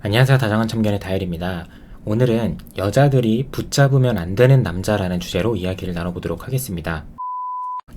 안녕하세요. 다정한 참견의 다일입니다. 오늘은 여자들이 붙잡으면 안 되는 남자라는 주제로 이야기를 나눠보도록 하겠습니다.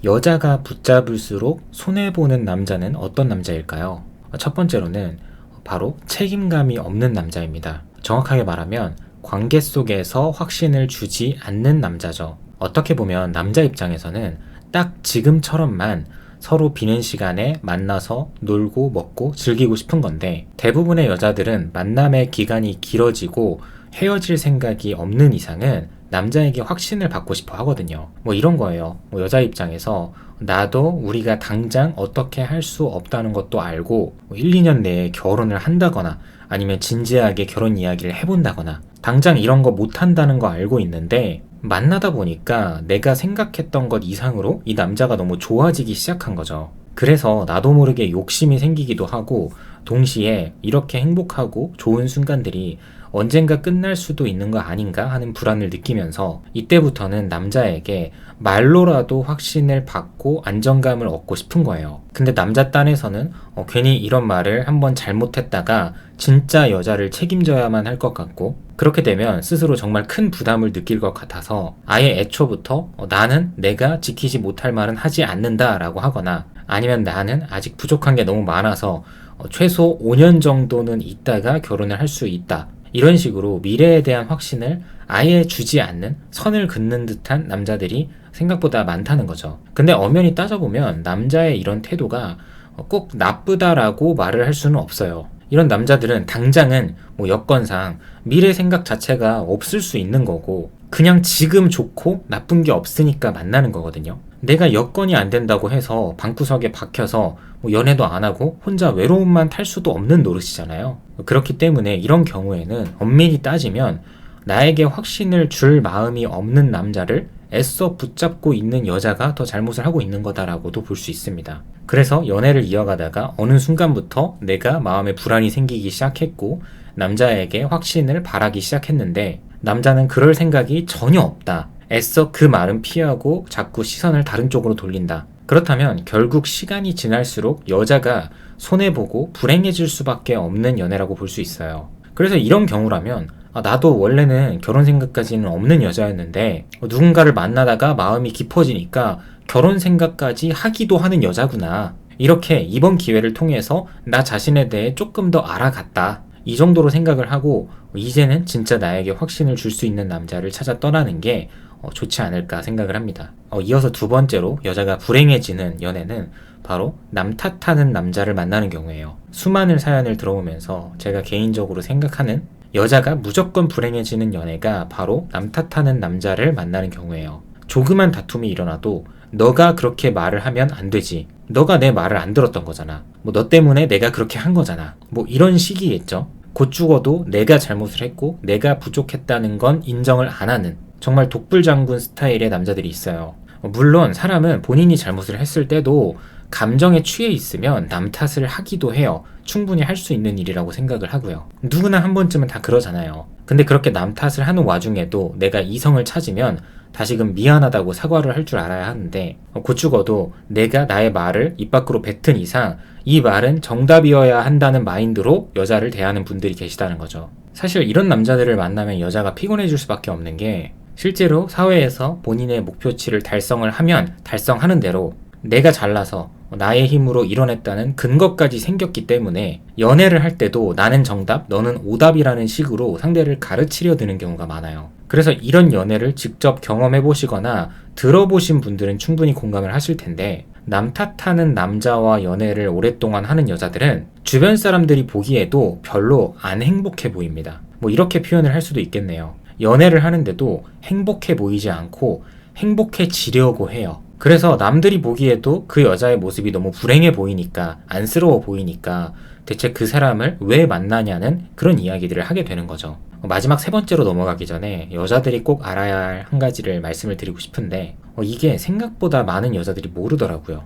여자가 붙잡을수록 손해보는 남자는 어떤 남자일까요? 첫 번째로는 바로 책임감이 없는 남자입니다. 정확하게 말하면 관계 속에서 확신을 주지 않는 남자죠. 어떻게 보면 남자 입장에서는 딱 지금처럼만 서로 비는 시간에 만나서 놀고 먹고 즐기고 싶은 건데, 대부분의 여자들은 만남의 기간이 길어지고 헤어질 생각이 없는 이상은 남자에게 확신을 받고 싶어 하거든요. 이런 거예요. 여자 입장에서 나도 우리가 당장 어떻게 할 수 없다는 것도 알고 1, 2년 내에 결혼을 한다거나 아니면 진지하게 결혼 이야기를 해본다거나 당장 이런 거 못한다는 거 알고 있는데, 만나다 보니까 내가 생각했던 것 이상으로 이 남자가 너무 좋아지기 시작한 거죠. 그래서 나도 모르게 욕심이 생기기도 하고, 동시에 이렇게 행복하고 좋은 순간들이 언젠가 끝날 수도 있는 거 아닌가 하는 불안을 느끼면서, 이때부터는 남자에게 말로라도 확신을 받고 안정감을 얻고 싶은 거예요. 근데 남자 딴에서는 괜히 이런 말을 한번 잘못했다가 진짜 여자를 책임져야만 할 것 같고, 그렇게 되면 스스로 정말 큰 부담을 느낄 것 같아서 아예 애초부터 나는 내가 지키지 못할 말은 하지 않는다 라고 하거나, 아니면 나는 아직 부족한 게 너무 많아서 최소 5년 정도는 있다가 결혼을 할 수 있다, 이런 식으로 미래에 대한 확신을 아예 주지 않는, 선을 긋는 듯한 남자들이 생각보다 많다는 거죠. 근데 엄연히 따져보면 남자의 이런 태도가 꼭 나쁘다라고 말을 할 수는 없어요. 이런 남자들은 당장은 여건상 미래 생각 자체가 없을 수 있는 거고, 그냥 지금 좋고 나쁜 게 없으니까 만나는 거거든요. 내가 여건이 안 된다고 해서 방구석에 박혀서 연애도 안 하고 혼자 외로움만 탈 수도 없는 노릇이잖아요. 그렇기 때문에 이런 경우에는 엄밀히 따지면 나에게 확신을 줄 마음이 없는 남자를 애써 붙잡고 있는 여자가 더 잘못을 하고 있는 거다라고도 볼 수 있습니다. 그래서 연애를 이어가다가 어느 순간부터 내가 마음에 불안이 생기기 시작했고 남자에게 확신을 바라기 시작했는데, 남자는 그럴 생각이 전혀 없다, 애써 그 말은 피하고 자꾸 시선을 다른 쪽으로 돌린다. 그렇다면 결국 시간이 지날수록 여자가 손해보고 불행해질 수밖에 없는 연애라고 볼 수 있어요. 그래서 이런 경우라면 나도 원래는 결혼 생각까지는 없는 여자였는데 누군가를 만나다가 마음이 깊어지니까 결혼 생각까지 하기도 하는 여자구나, 이렇게 이번 기회를 통해서 나 자신에 대해 조금 더 알아갔다, 이 정도로 생각을 하고 이제는 진짜 나에게 확신을 줄 수 있는 남자를 찾아 떠나는 게 좋지 않을까 생각을 합니다. 이어서 두 번째로 여자가 불행해지는 연애는 바로 남 탓하는 남자를 만나는 경우예요. 수많은 사연을 들어보면서 제가 개인적으로 생각하는, 여자가 무조건 불행해지는 연애가 바로 남 탓하는 남자를 만나는 경우예요. 조그만 다툼이 일어나도 너가 그렇게 말을 하면 안 되지, 너가 내 말을 안 들었던 거잖아, 너 때문에 내가 그렇게 한 거잖아, 이런 식이겠죠. 곧 죽어도 내가 잘못을 했고 내가 부족했다는 건 인정을 안 하는, 정말 독불장군 스타일의 남자들이 있어요. 물론 사람은 본인이 잘못을 했을 때도 감정에 취해 있으면 남 탓을 하기도 해요. 충분히 할 수 있는 일이라고 생각을 하고요. 누구나 한 번쯤은 다 그러잖아요. 근데 그렇게 남 탓을 하는 와중에도 내가 이성을 찾으면 다시금 미안하다고 사과를 할 줄 알아야 하는데, 곧 죽어도 내가 나의 말을 입 밖으로 뱉은 이상 이 말은 정답이어야 한다는 마인드로 여자를 대하는 분들이 계시다는 거죠. 사실 이런 남자들을 만나면 여자가 피곤해질 수밖에 없는 게, 실제로 사회에서 본인의 목표치를 달성을 하면 달성하는 대로 내가 잘나서 나의 힘으로 이뤄냈다는 근거까지 생겼기 때문에 연애를 할 때도 나는 정답, 너는 오답이라는 식으로 상대를 가르치려 드는 경우가 많아요. 그래서 이런 연애를 직접 경험해 보시거나 들어보신 분들은 충분히 공감을 하실 텐데, 남 탓하는 남자와 연애를 오랫동안 하는 여자들은 주변 사람들이 보기에도 별로 안 행복해 보입니다. 이렇게 표현을 할 수도 있겠네요. 연애를 하는데도 행복해 보이지 않고 행복해지려고 해요. 그래서 남들이 보기에도 그 여자의 모습이 너무 불행해 보이니까, 안쓰러워 보이니까 대체 그 사람을 왜 만나냐는 그런 이야기들을 하게 되는 거죠. 마지막 세 번째로 넘어가기 전에 여자들이 꼭 알아야 할 한 가지를 말씀을 드리고 싶은데, 이게 생각보다 많은 여자들이 모르더라고요.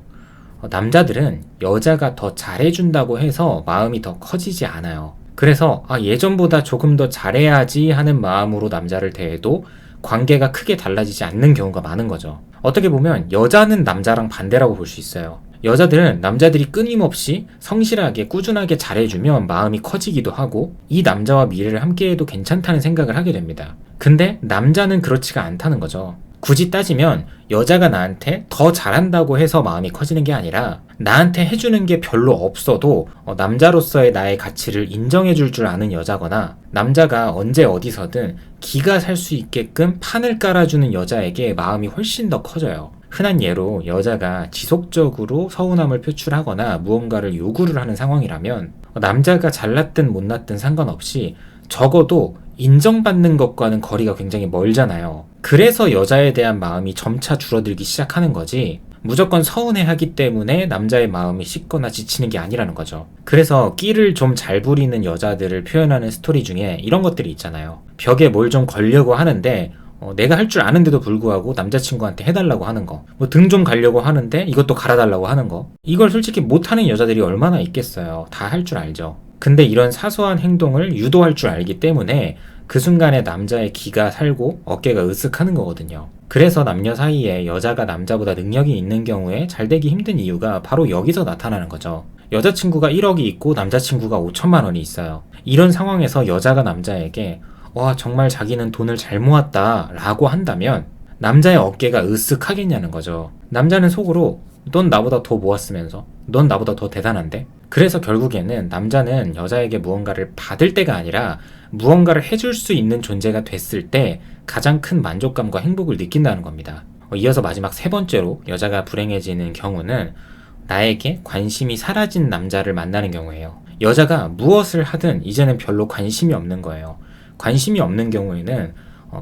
남자들은 여자가 더 잘해준다고 해서 마음이 더 커지지 않아요. 그래서 예전보다 조금 더 잘해야지 하는 마음으로 남자를 대해도 관계가 크게 달라지지 않는 경우가 많은 거죠. 어떻게 보면 여자는 남자랑 반대라고 볼 수 있어요. 여자들은 남자들이 끊임없이 성실하게 꾸준하게 잘해주면 마음이 커지기도 하고 이 남자와 미래를 함께해도 괜찮다는 생각을 하게 됩니다. 근데 남자는 그렇지가 않다는 거죠. 굳이 따지면 여자가 나한테 더 잘한다고 해서 마음이 커지는 게 아니라 나한테 해주는 게 별로 없어도 남자로서의 나의 가치를 인정해줄 줄 아는 여자거나 남자가 언제 어디서든 기가 살 수 있게끔 판을 깔아주는 여자에게 마음이 훨씬 더 커져요. 흔한 예로 여자가 지속적으로 서운함을 표출하거나 무언가를 요구를 하는 상황이라면 남자가 잘났든 못났든 상관없이 적어도 인정받는 것과는 거리가 굉장히 멀잖아요. 그래서 여자에 대한 마음이 점차 줄어들기 시작하는 거지 무조건 서운해하기 때문에 남자의 마음이 식거나 지치는 게 아니라는 거죠. 그래서 끼를 좀 잘 부리는 여자들을 표현하는 스토리 중에 이런 것들이 있잖아요. 벽에 뭘 좀 걸려고 하는데 내가 할 줄 아는데도 불구하고 남자친구한테 해달라고 하는 거, 등 좀 가려고 하는데 이것도 갈아달라고 하는 거, 이걸 솔직히 못하는 여자들이 얼마나 있겠어요. 다 할 줄 알죠. 근데 이런 사소한 행동을 유도할 줄 알기 때문에 그 순간에 남자의 기가 살고 어깨가 으쓱하는 거거든요. 그래서 남녀 사이에 여자가 남자보다 능력이 있는 경우에 잘 되기 힘든 이유가 바로 여기서 나타나는 거죠. 여자친구가 1억이 있고 남자친구가 5천만 원이 있어요. 이런 상황에서 여자가 남자에게 와 정말 자기는 돈을 잘 모았다 라고 한다면 남자의 어깨가 으쓱하겠냐는 거죠. 남자는 속으로 넌 나보다 더 모았으면서 넌 나보다 더 대단한데? 그래서 결국에는 남자는 여자에게 무언가를 받을 때가 아니라 무언가를 해줄 수 있는 존재가 됐을 때 가장 큰 만족감과 행복을 느낀다는 겁니다. 이어서 마지막 세 번째로 여자가 불행해지는 경우는 나에게 관심이 사라진 남자를 만나는 경우예요. 여자가 무엇을 하든 이제는 별로 관심이 없는 거예요. 관심이 없는 경우에는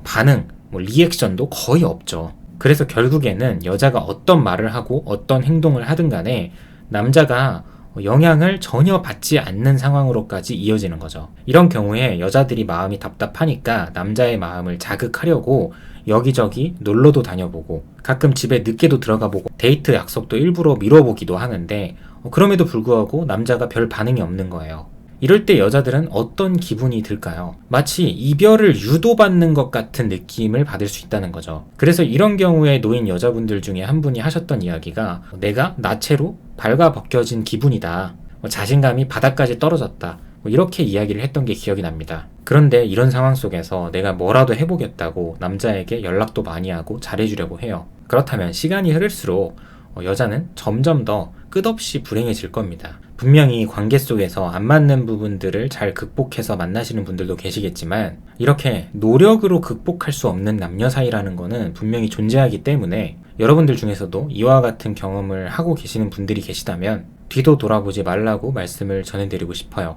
반응, 리액션도 거의 없죠. 그래서 결국에는 여자가 어떤 말을 하고 어떤 행동을 하든 간에 남자가 영향을 전혀 받지 않는 상황으로까지 이어지는 거죠. 이런 경우에 여자들이 마음이 답답하니까 남자의 마음을 자극하려고 여기저기 놀러도 다녀보고 가끔 집에 늦게도 들어가보고 데이트 약속도 일부러 미뤄보기도 하는데 그럼에도 불구하고 남자가 별 반응이 없는 거예요. 이럴 때 여자들은 어떤 기분이 들까요? 마치 이별을 유도받는 것 같은 느낌을 받을 수 있다는 거죠. 그래서 이런 경우에 놓인 여자분들 중에 한 분이 하셨던 이야기가 내가 나체로 발가벗겨진 기분이다. 자신감이 바닥까지 떨어졌다. 이렇게 이야기를 했던 게 기억이 납니다. 그런데 이런 상황 속에서 내가 뭐라도 해보겠다고 남자에게 연락도 많이 하고 잘해주려고 해요. 그렇다면 시간이 흐를수록 여자는 점점 더 끝없이 불행해질 겁니다. 분명히 관계 속에서 안 맞는 부분들을 잘 극복해서 만나시는 분들도 계시겠지만 이렇게 노력으로 극복할 수 없는 남녀 사이라는 거는 분명히 존재하기 때문에 여러분들 중에서도 이와 같은 경험을 하고 계시는 분들이 계시다면 뒤도 돌아보지 말라고 말씀을 전해드리고 싶어요.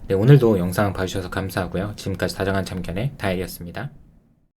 네, 오늘도 영상 봐주셔서 감사하고요. 지금까지 다정한 참견의 다일이었습니다.